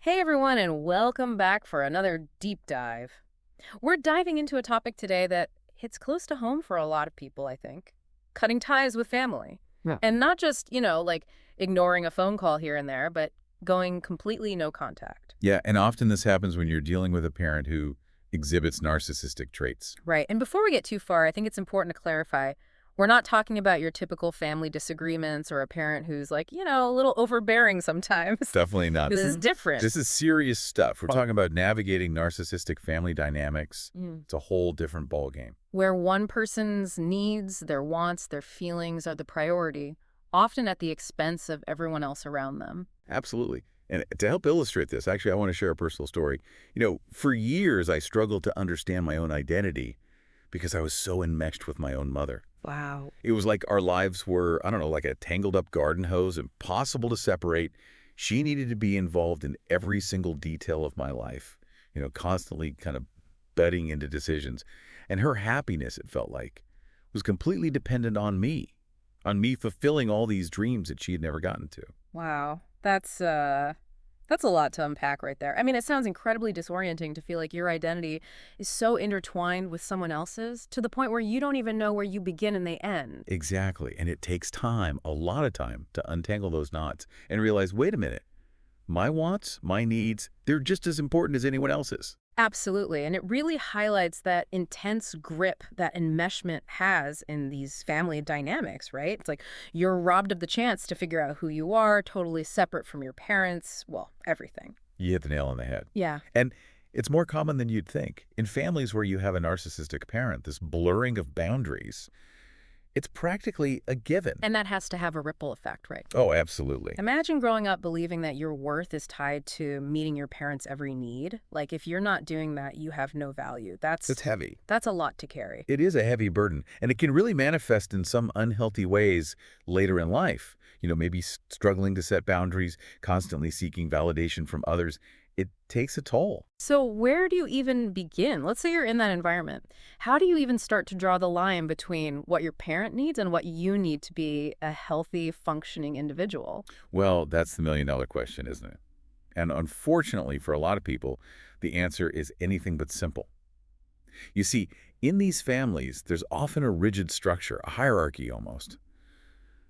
Hey everyone, and welcome back for another deep dive. We're diving into a topic today that hits close to home for a lot of people, I think. Cutting ties with family. Yeah. And not just, like ignoring a phone call here and there, but going completely no contact. Yeah, and often this happens when you're dealing with a parent who exhibits narcissistic traits. Right. And before we get too far, I think it's important to clarify we're not talking about your typical family disagreements or a parent who's like, a little overbearing sometimes. Definitely not. This is different. This is serious stuff. We're talking about navigating narcissistic family dynamics. Mm. It's a whole different ballgame. Where one person's needs, their wants, their feelings are the priority, often at the expense of everyone else around them. Absolutely. And to help illustrate this, actually, I want to share a personal story. For years, I struggled to understand my own identity because I was so enmeshed with my own mother. Wow. It was like our lives were, I don't know, like a tangled up garden hose, impossible to separate. She needed to be involved in every single detail of my life, constantly kind of butting into decisions. And her happiness, it felt like, was completely dependent on me fulfilling all these dreams that she had never gotten to. Wow. That's a lot to unpack right there. I mean, it sounds incredibly disorienting to feel like your identity is so intertwined with someone else's to the point where you don't even know where you begin and they end. Exactly. And it takes time, a lot of time, to untangle those knots and realize, wait a minute, my wants, my needs, they're just as important as anyone else's. Absolutely. And it really highlights that intense grip that enmeshment has in these family dynamics, right? It's like you're robbed of the chance to figure out who you are, totally separate from your parents, well, everything. You hit the nail on the head. Yeah. And it's more common than you'd think. In families where you have a narcissistic parent, this blurring of boundaries, it's practically a given. And that has to have a ripple effect, right? Oh, absolutely. Imagine growing up believing that your worth is tied to meeting your parents' every need. Like if you're not doing that, you have no value. It's heavy. That's a lot to carry. It is a heavy burden, and it can really manifest in some unhealthy ways later in life. Maybe struggling to set boundaries, constantly seeking validation from others. It takes a toll. So where do you even begin? Let's say you're in that environment. How do you even start to draw the line between what your parent needs and what you need to be a healthy, functioning individual? Well, that's the million-dollar question, isn't it? And unfortunately, for a lot of people, the answer is anything but simple. You see, in these families, there's often a rigid structure, a hierarchy almost.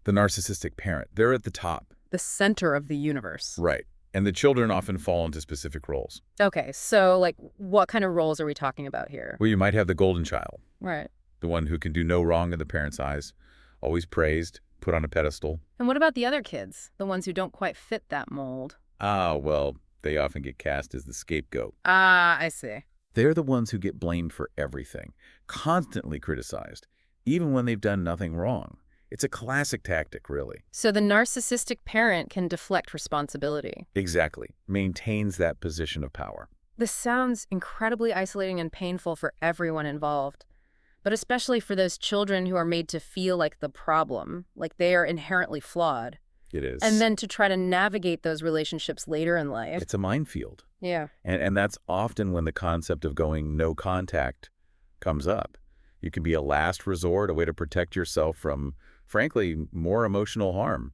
The narcissistic parent, they're at the top. The center of the universe. Right. And the children often fall into specific roles. Okay, so like what kind of roles are we talking about here? Well, you might have the golden child, Right. the one who can do no wrong in the parent's eyes, always praised, put on a pedestal. And what about the other kids, the ones who don't quite fit that mold? Well, they often get cast as the scapegoat. Ah, I see. They're the ones who get blamed for everything, constantly criticized, even when they've done nothing wrong. It's a classic tactic, really. So the narcissistic parent can deflect responsibility. Exactly. Maintains that position of power. This sounds incredibly isolating and painful for everyone involved, but especially for those children who are made to feel like the problem, like they are inherently flawed. It is. And then to try to navigate those relationships later in life. It's a minefield. Yeah. And that's often when the concept of going no contact comes up. You can be a last resort, a way to protect yourself from, frankly, more emotional harm,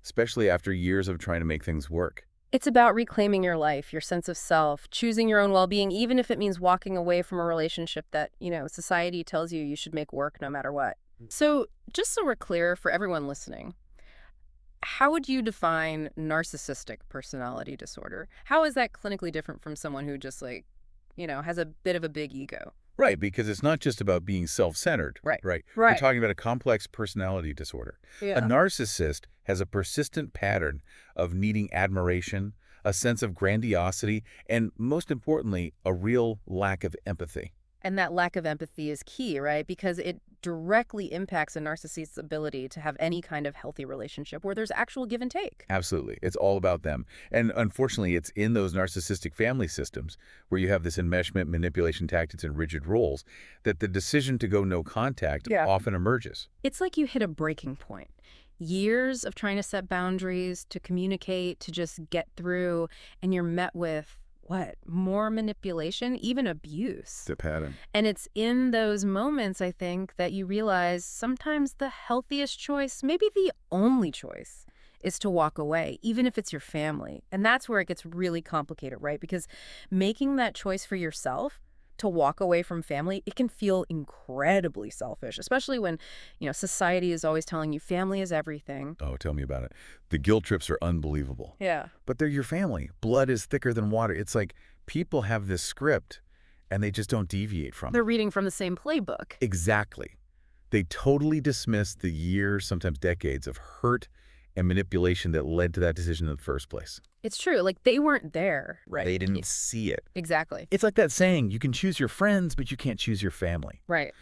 especially after years of trying to make things work. It's about reclaiming your life, your sense of self, choosing your own well-being, even if it means walking away from a relationship that, society tells you should make work no matter what. So just so we're clear for everyone listening, how would you define narcissistic personality disorder? How is that clinically different from someone who just has a bit of a big ego? Right, because it's not just about being self-centered. Right. Right. Right. We're talking about a complex personality disorder. Yeah. A narcissist has a persistent pattern of needing admiration, a sense of grandiosity, and most importantly, a real lack of empathy. And that lack of empathy is key, right? Because it directly impacts a narcissist's ability to have any kind of healthy relationship where there's actual give and take. Absolutely. It's all about them. And unfortunately, it's in those narcissistic family systems where you have this enmeshment, manipulation tactics, and rigid roles that the decision to go no contact Yeah. often emerges. It's like you hit a breaking point. Years of trying to set boundaries, to communicate, to just get through, and you're met with what? More manipulation, even abuse. The pattern. And it's in those moments, I think, that you realize sometimes the healthiest choice, maybe the only choice, is to walk away, even if it's your family. And that's where it gets really complicated, right? Because making that choice for yourself to walk away from family, it can feel incredibly selfish, especially when, society is always telling you family is everything. Oh, tell me about it. The guilt trips are unbelievable. Yeah. But they're your family. Blood is thicker than water. It's like people have this script, and they just don't deviate from They're it. reading from the same playbook. Exactly. They totally dismiss the years, sometimes decades, of hurt and manipulation that led to that decision in the first place. It's true. Like, they weren't there. Right. They didn't see it. Exactly. It's like that saying, you can choose your friends, but you can't choose your family. Right.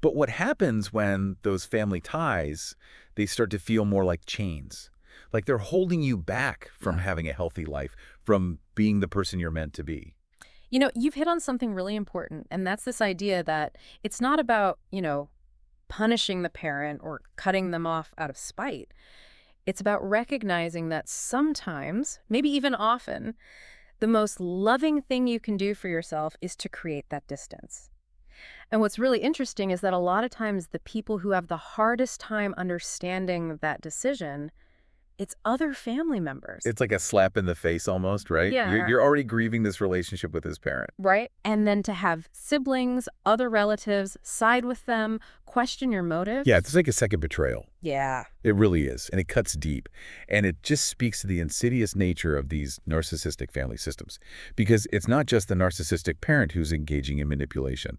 But what happens when those family ties, they start to feel more like chains? Like they're holding you back from having a healthy life, from being the person you're meant to be. You've hit on something really important, and that's this idea that it's not about, punishing the parent or cutting them off out of spite. It's about recognizing that sometimes, maybe even often, the most loving thing you can do for yourself is to create that distance. And what's really interesting is that a lot of times the people who have the hardest time understanding that decision, it's other family members. It's like a slap in the face almost, right? Yeah. You're already grieving this relationship with his parent. Right? And then to have siblings, other relatives, side with them, question your motives. Yeah, it's like a second betrayal. Yeah. It really is, and it cuts deep. And it just speaks to the insidious nature of these narcissistic family systems. Because it's not just the narcissistic parent who's engaging in manipulation.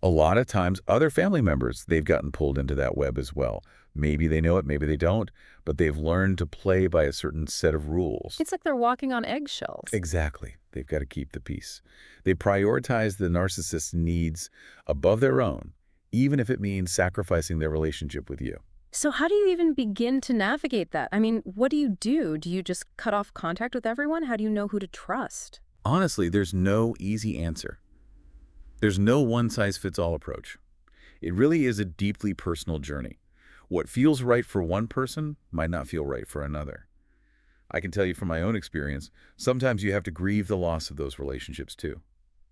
A lot of times, other family members, they've gotten pulled into that web as well. Maybe they know it, maybe they don't, but they've learned to play by a certain set of rules. It's like they're walking on eggshells. Exactly. They've got to keep the peace. They prioritize the narcissist's needs above their own, even if it means sacrificing their relationship with you. So how do you even begin to navigate that? I mean, what do you do? Do you just cut off contact with everyone? How do you know who to trust? Honestly, there's no easy answer. There's no one-size-fits-all approach. It really is a deeply personal journey. What feels right for one person might not feel right for another. I can tell you from my own experience, sometimes you have to grieve the loss of those relationships too.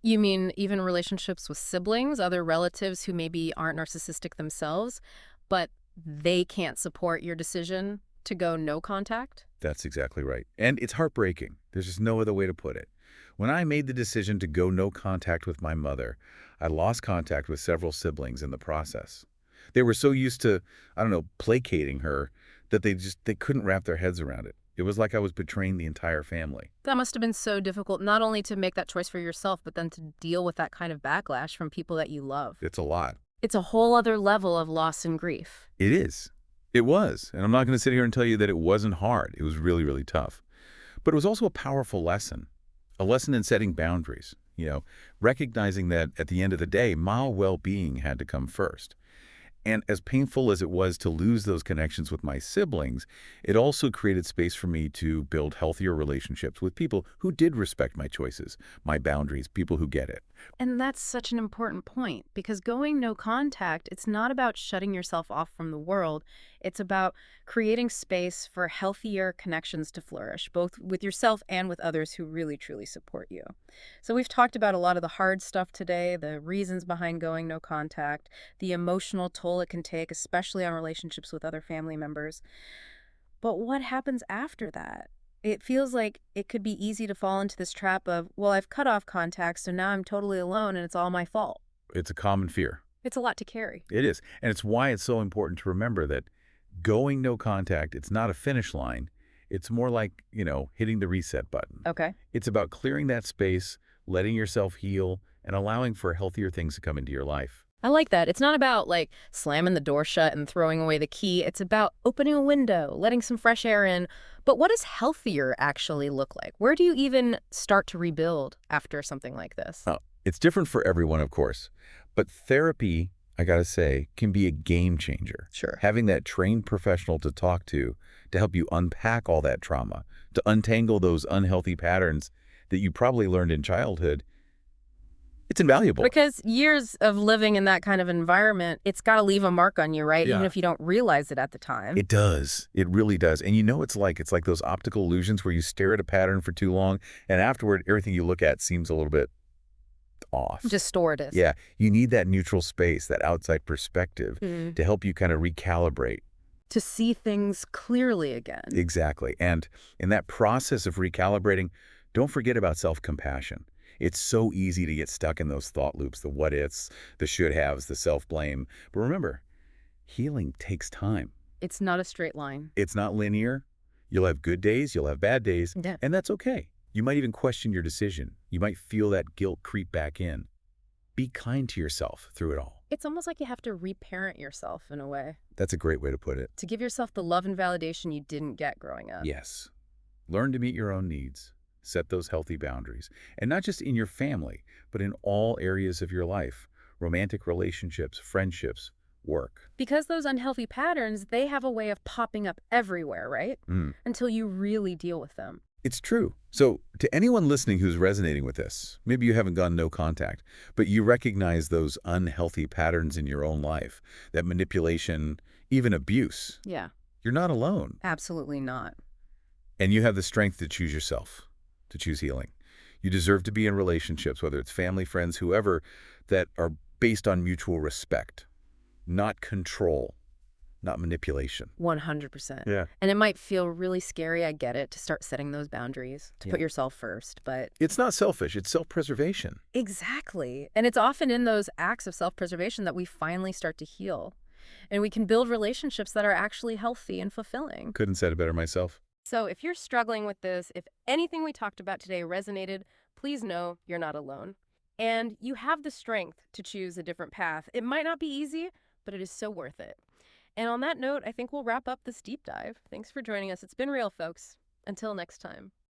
You mean even relationships with siblings, other relatives who maybe aren't narcissistic themselves, but they can't support your decision to go no contact? That's exactly right. And it's heartbreaking. There's just no other way to put it. When I made the decision to go no contact with my mother, I lost contact with several siblings in the process. They were so used to, placating her that they couldn't wrap their heads around it. It was like I was betraying the entire family. That must have been so difficult, not only to make that choice for yourself, but then to deal with that kind of backlash from people that you love. It's a lot. It's a whole other level of loss and grief. It is. It was. And I'm not going to sit here and tell you that it wasn't hard. It was really, really tough. But it was also a powerful lesson. A lesson in setting boundaries, recognizing that at the end of the day, my well-being had to come first. And as painful as it was to lose those connections with my siblings, it also created space for me to build healthier relationships with people who did respect my choices, my boundaries, people who get it. And that's such an important point, because going no contact, it's not about shutting yourself off from the world. It's about creating space for healthier connections to flourish, both with yourself and with others who really, truly support you. So we've talked about a lot of the hard stuff today, the reasons behind going no contact, the emotional toll it can take, especially on relationships with other family members. But what happens after that? It feels like it could be easy to fall into this trap of, well, I've cut off contact, so now I'm totally alone and it's all my fault. It's a common fear. It's a lot to carry. It is. And it's why it's so important to remember that going no contact, it's not a finish line. It's more like, hitting the reset button. Okay. It's about clearing that space, letting yourself heal, and allowing for healthier things to come into your life. I like that. It's not about slamming the door shut and throwing away the key. It's about opening a window, letting some fresh air in. But what does healthier actually look like? Where do you even start to rebuild after something like this? Oh, it's different for everyone, of course. But therapy, I got to say, can be a game changer. Sure. Having that trained professional to talk to help you unpack all that trauma, to untangle those unhealthy patterns that you probably learned in childhood, it's invaluable. Because years of living in that kind of environment, it's got to leave a mark on you, right? Yeah. Even if you don't realize it at the time. It does. It really does. And it's like those optical illusions where you stare at a pattern for too long, and afterward, everything you look at seems a little bit off. Distorted. Yeah. You need that neutral space, that outside perspective to help you kind of recalibrate. To see things clearly again. Exactly. And in that process of recalibrating, don't forget about self-compassion. It's so easy to get stuck in those thought loops, the what-ifs, the should-haves, the self-blame. But remember, healing takes time. It's not a straight line. It's not linear. You'll have good days, you'll have bad days, Yeah. and that's okay. You might even question your decision. You might feel that guilt creep back in. Be kind to yourself through it all. It's almost like you have to reparent yourself in a way, That's a great way to put it. to give yourself the love and validation you didn't get growing up. Yes. Learn to meet your own needs. Set those healthy boundaries. And not just in your family, but in all areas of your life. Romantic relationships, friendships, work. Because those unhealthy patterns, they have a way of popping up everywhere, right? Until you really deal with them. It's true. So to anyone listening who's resonating with this, maybe you haven't gone no contact, but you recognize those unhealthy patterns in your own life, that manipulation, even abuse. Yeah, You're not alone. absolutely not. And you have the strength to choose yourself, to choose healing. You deserve to be in relationships, whether it's family, friends, whoever, that are based on mutual respect, not control, not manipulation. 100%. Yeah. And it might feel really scary, I get it, to start setting those boundaries, to put yourself first, but It's not selfish, it's self-preservation. exactly. And it's often in those acts of self-preservation that we finally start to heal. And we can build relationships that are actually healthy and fulfilling. Couldn't said it better myself. So if you're struggling with this, if anything we talked about today resonated, please know you're not alone. And you have the strength to choose a different path. It might not be easy, but it is so worth it. And on that note, I think we'll wrap up this deep dive. Thanks for joining us. It's been real, folks. Until next time.